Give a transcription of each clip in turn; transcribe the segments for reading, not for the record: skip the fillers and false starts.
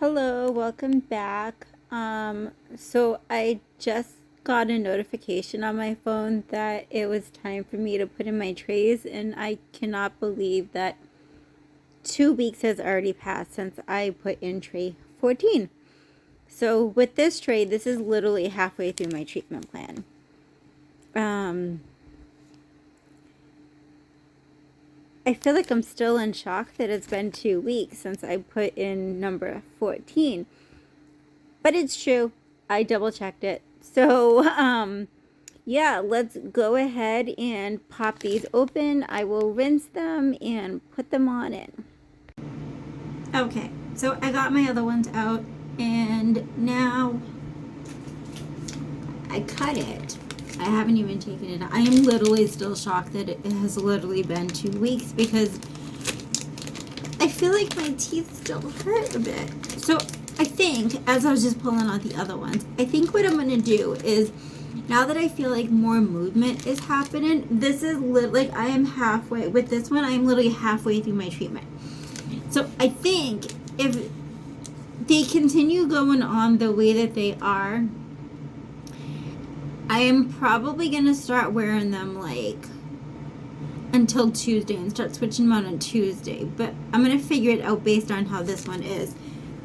Hello, welcome back. So I just got a notification on my phone that it was time for me to put in my trays, and I cannot believe that 2 weeks has already passed since I put in tray 14. So with this tray, this is literally halfway through my treatment plan. I feel like I'm still in shock that it's been 2 weeks since I put in number 14. But it's true. I double checked it. So, yeah, let's go ahead and pop these open. I will rinse them and put them on in. Okay, so I got my other ones out, and now I cut it. I haven't even taken it out. I am literally still shocked that it has literally been 2 weeks because I feel like my teeth still hurt a bit. So I think, as I was just pulling out the other ones, I think what I'm going to do is, now that I feel like more movement is happening, this is like I am halfway, with this one, I am literally halfway through my treatment. So I think if they continue going on the way that they are, I am probably going to start wearing them like until Tuesday and start switching them out on Tuesday. But I'm going to figure it out based on how this one is,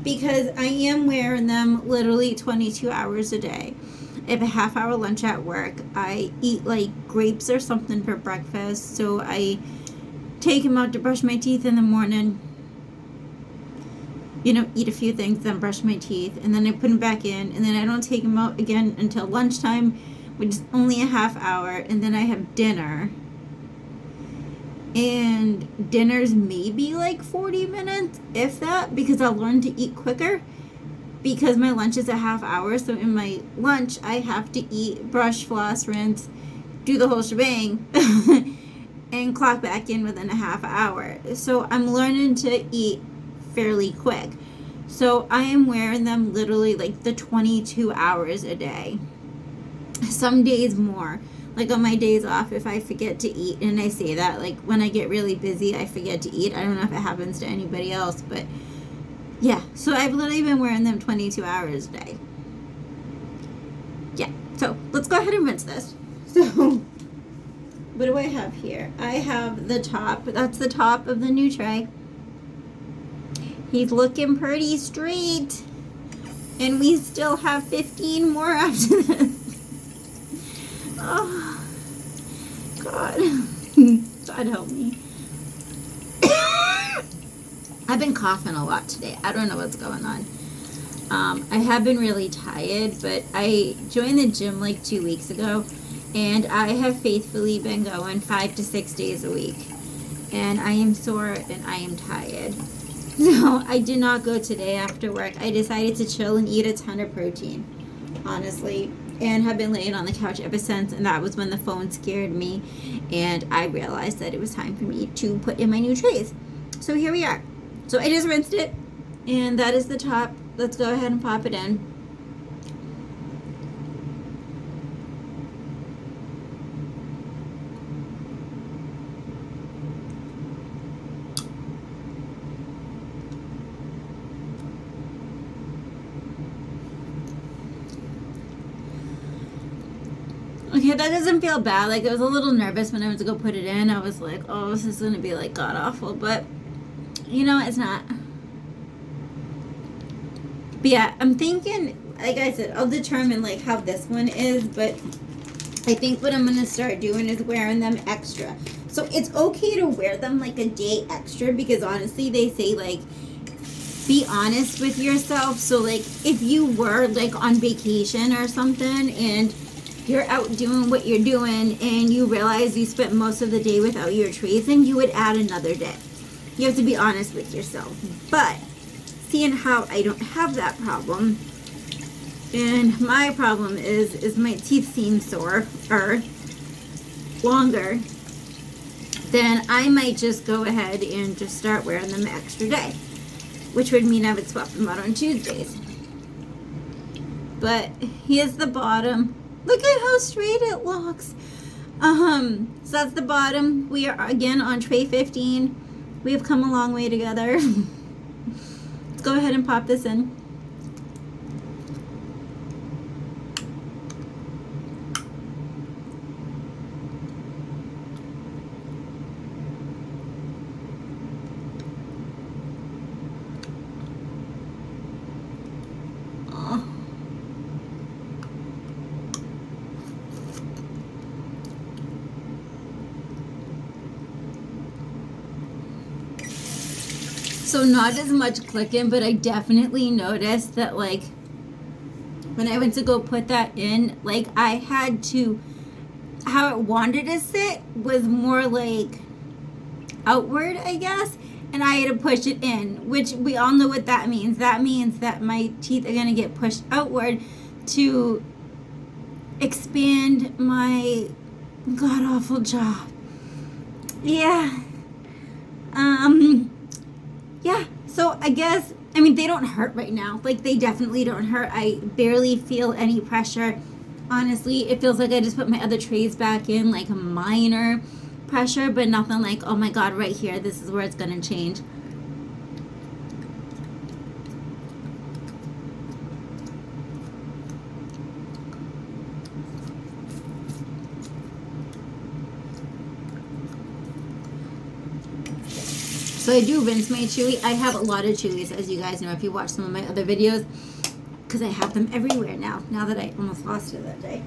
because I am wearing them literally 22 hours a day. I have a half-hour lunch at work. I eat like grapes or something for breakfast, so I take them out to brush my teeth in the morning, eat a few things, then brush my teeth, and then I put them back in, and then I don't take them out again until lunchtime, which is only a half hour, and then I have dinner. And dinner's maybe like 40 minutes, if that, because I'll learn to eat quicker because my lunch is a half hour. So in my lunch, I have to eat, brush, floss, rinse, do the whole shebang, and clock back in within a half hour. So I'm learning to eat fairly quick. So I am wearing them literally like the 22 hours a day. Some days more. Like on my days off, if I forget to eat, and I say that, like when I get really busy, I forget to eat. I don't know if it happens to anybody else, but yeah. So I've literally been wearing them 22 hours a day. Yeah. So let's go ahead and rinse this. So what do I have here? I have the top. That's the top of the new tray. He's looking pretty straight. And we still have 15 more after this. Oh, God. God help me. I've been coughing a lot today. I don't know what's going on. I have been really tired, but I joined the gym like 2 weeks ago, and I have faithfully been going 5 to 6 days a week. And I am sore and I am tired. So I did not go today after work. I decided to chill and eat a ton of protein, honestly, and have been laying on the couch ever since. And that was when the phone scared me, and I realized that it was time for me to put in my new trays. So here we are. So I just rinsed it, and that is the top. Let's go ahead and pop it in. Okay, that doesn't feel bad. Like, I was a little nervous when I went to go put it in. I was like, oh, this is going to be, like, god-awful. But, it's not. But, yeah, I'm thinking, like I said, I'll determine, like, how this one is. But I think what I'm going to start doing is wearing them extra. So, it's okay to wear them, like, a day extra. Because, honestly, they say, like, be honest with yourself. So, like, if you were, like, on vacation or something and you're out doing what you're doing and you realize you spent most of the day without your trays, then you would add another day. You have to be honest with yourself. But seeing how I don't have that problem, and my problem is my teeth seem sore or longer, then I might just go ahead and just start wearing them extra day, which would mean I would swap them out on Tuesdays. But here's the bottom. Look at how straight it looks. So that's the bottom. We are again on tray 15. We have come a long way together. It's go ahead and pop this in. So not as much clicking, but I definitely noticed that, like, when I went to go put that in, like, I had to, how it wanted to sit was more like outward, I guess, and I had to push it in, which we all know what that means. That means that my teeth are going to get pushed outward to expand my god-awful jaw. Yeah. Yeah, so I guess, I mean, they don't hurt right now. Like, they definitely don't hurt. I barely feel any pressure. Honestly, it feels like I just put my other trays back in, like a minor pressure, but nothing like, oh my god, right here, this is where it's going to change. So I do rinse my chewy. I have a lot of chewies, as you guys know, if you watch some of my other videos, because I have them everywhere now that I almost lost it that day.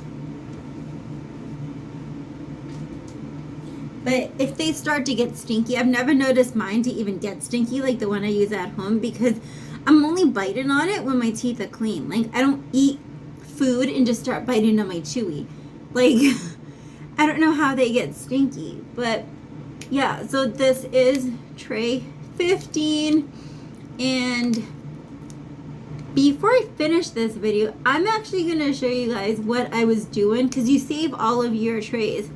But if they start to get stinky, I've never noticed mine to even get stinky like the one I use at home, because I'm only biting on it when my teeth are clean. Like, I don't eat food and just start biting on my chewy. Like, I don't know how they get stinky, but yeah, so this is tray 15, and before I finish this video, I'm actually going to show you guys what I was doing, because you save all of your trays.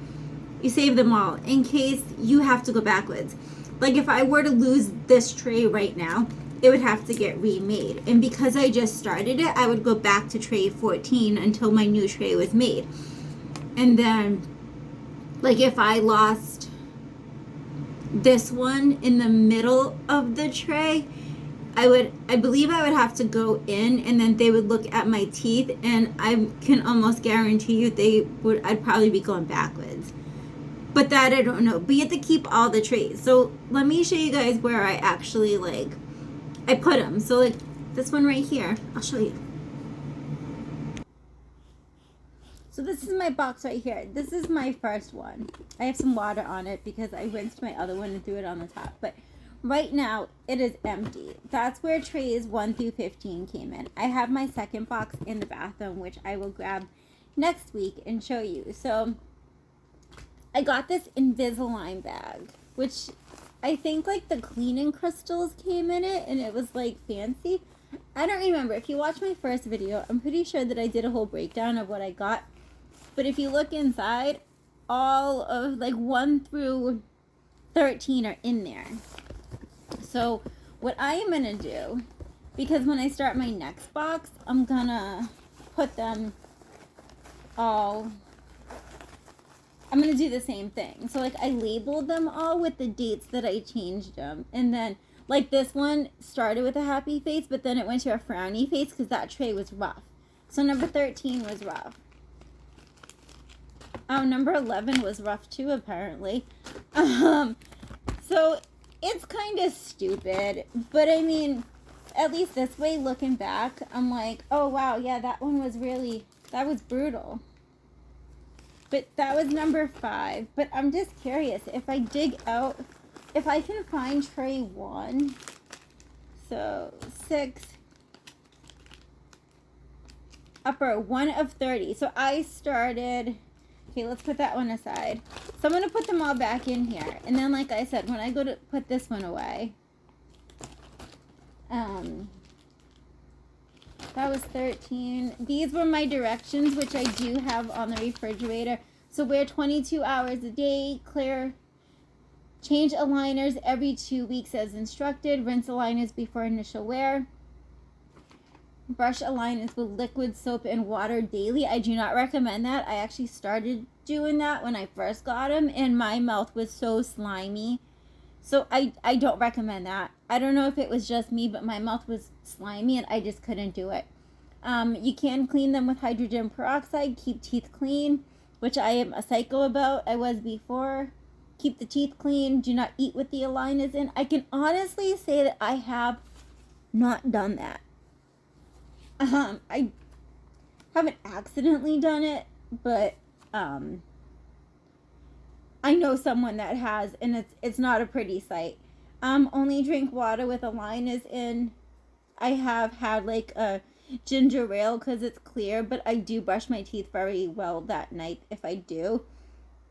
You save them all in case you have to go backwards. Like, if I were to lose this tray right now, it would have to get remade. And because I just started it, I would go back to tray 14 until my new tray was made. And then, like, if I lost this one in the middle of the tray, I believe I would have to go in, and then they would look at my teeth, and I can almost guarantee you I'd probably be going backwards. But that I don't know. But you have to keep all the trays. So let me show you guys where I actually, like, I put them. So, like, this one right here, I'll show you. So this is my box right here. This is my first one. I have some water on it because I rinsed my other one and threw it on the top. But right now, it is empty. That's where trays 1 through 15 came in. I have my second box in the bathroom, which I will grab next week and show you. So I got this Invisalign bag, which I think, like, the cleaning crystals came in it, and it was, like, fancy. I don't remember. If you watch my first video, I'm pretty sure that I did a whole breakdown of what I got. But if you look inside, all of, like, 1 through 13 are in there. So what I am going to do, because when I start my next box, I'm going to put them all, I'm going to do the same thing. So, like, I labeled them all with the dates that I changed them. And then, like, this one started with a happy face, but then it went to a frowny face because that tray was rough. So number 13 was rough. Oh, number 11 was rough too, apparently. So it's kind of stupid, but I mean, at least this way, looking back, I'm like, oh wow, yeah, that one was really, that was brutal. But that was number 5. But I'm just curious, if I dig out, if I can find tray 1, so 6, upper 1 of 30. So I started, okay, let's put that one aside. So I'm going to put them all back in here. And then, like I said, when I go to put this one away, that was 13. These were my directions, which I do have on the refrigerator. So wear 22 hours a day, clear, change aligners every 2 weeks as instructed, rinse aligners before initial wear, brush aligners with liquid soap and water daily. I do not recommend that. I actually started doing that when I first got them, and my mouth was so slimy. So I don't recommend that. I don't know if it was just me, but my mouth was slimy and I just couldn't do it. You can clean them with hydrogen peroxide, keep teeth clean, which I am a psycho about. I was before. Keep the teeth clean. Do not eat with the aligners in. I can honestly say that I have not done that. I haven't accidentally done it, but I know someone that has, and it's not a pretty sight. Only drink water with aligners in. I have had like a ginger ale because it's clear, but I do brush my teeth very well that night if I do.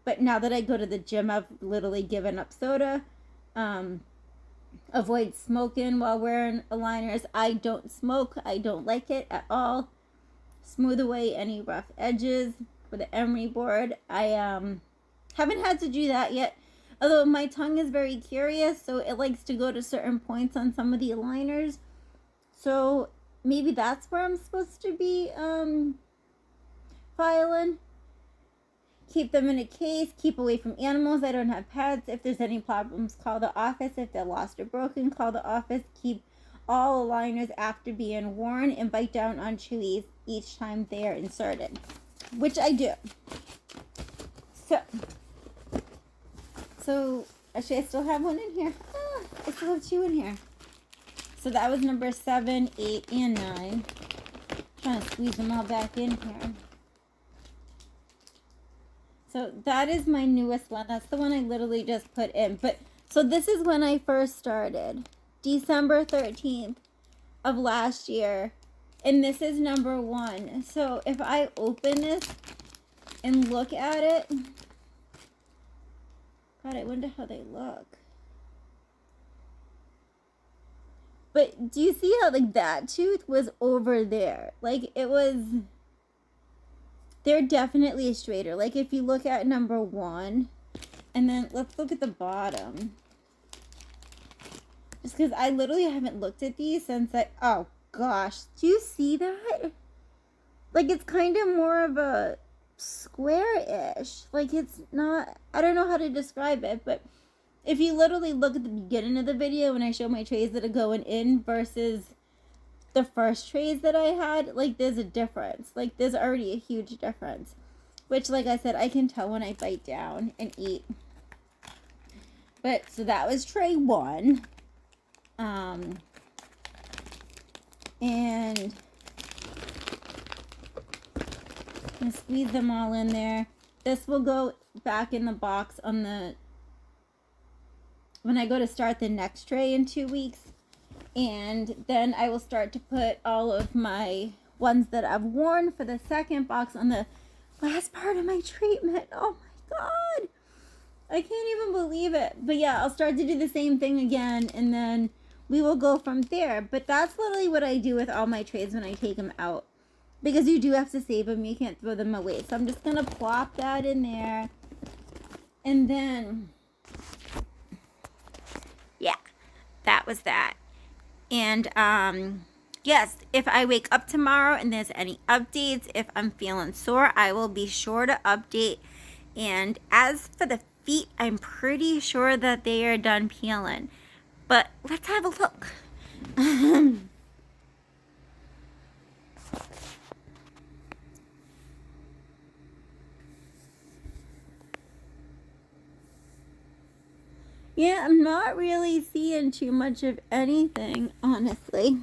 But now that I go to the gym, I've literally given up soda. Avoid smoking while wearing aligners. I don't smoke. I don't like it at all. Smooth away any rough edges with the emery board. I haven't had to do that yet. Although my tongue is very curious, so it likes to go to certain points on some of the aligners. So maybe that's where I'm supposed to be filing. Keep them in a case. Keep away from animals. I don't have pets. If there's any problems, call the office. If they're lost or broken, call the office. Keep all aligners after being worn and bite down on chewies each time they are inserted, which I do. So actually, I still have one in here. I still have 2 in here. So that was number 7, 8, and 9. Trying to squeeze them all back in here. So that is my newest one. That's the one I literally just put in. But so this is when I first started. December 13th of last year. And this is number 1. So if I open this and look at it. God, I wonder how they look. But do you see how like that tooth was over there? Like it was... They're definitely straighter. Like if you look at number 1, and then let's look at the bottom. Just because I literally haven't looked at these since oh gosh, do you see that? Like it's kind of more of a square-ish. Like it's not, I don't know how to describe it, but if you literally look at the beginning of the video when I show my trays that are going in versus the first trays that I had, like there's a difference. Like there's already a huge difference, which like I said, I can tell when I bite down and eat. But so that was tray 1. And I'm gonna squeeze them all in there. This will go back in the box on the when I go to start the next tray in 2 weeks. And then I will start to put all of my ones that I've worn for the second box on the last part of my treatment. Oh my God. I can't even believe it. But yeah, I'll start to do the same thing again, and then we will go from there. But that's literally what I do with all my trays when I take them out. Because you do have to save them. You can't throw them away. So I'm just going to plop that in there. And then, yeah, that was that. And, yes, if I wake up tomorrow and there's any updates, if I'm feeling sore, I will be sure to update. And as for the feet, I'm pretty sure that they are done peeling. But let's have a look. Yeah, I'm not really seeing too much of anything, honestly.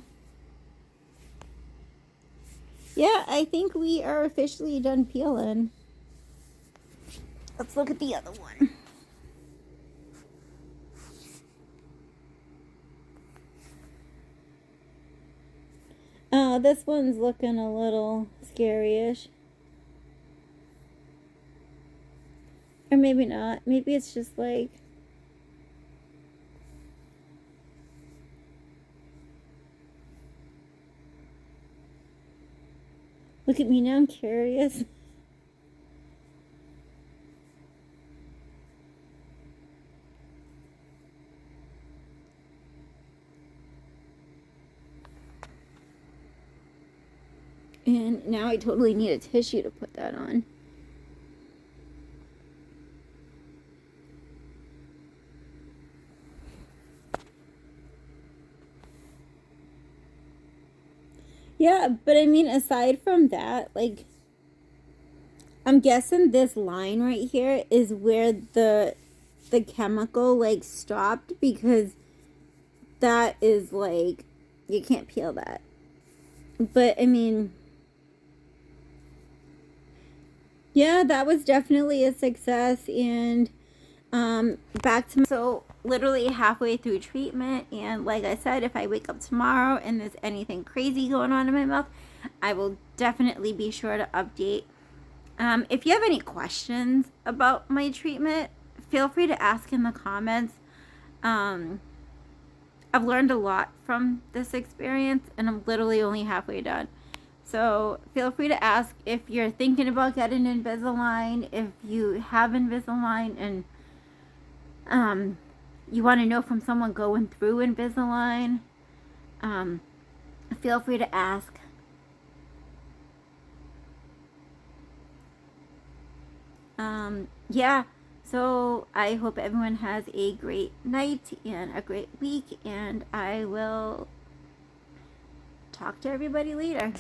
Yeah, I think we are officially done peeling. Let's look at the other one. This one's looking a little scary-ish. Or maybe not. Maybe it's just like... Look at me now, I'm curious. And now I totally need a tissue to put that on. Yeah, but I mean, aside from that, like, I'm guessing this line right here is where the chemical like stopped, because that is like, you can't peel that. But I mean, yeah, that was definitely a success. And back to so literally halfway through treatment, and like I said, if I wake up tomorrow and there's anything crazy going on in my mouth, I will definitely be sure to update. If you have any questions about my treatment, feel free to ask in the comments. um, I've learned a lot from this experience, and I'm literally only halfway done. So feel free to ask if you're thinking about getting Invisalign, if you have Invisalign, and you want to know from someone going through Invisalign. Um, Feel free to ask. Yeah. So I hope everyone has a great night and a great week, and I will talk to everybody later.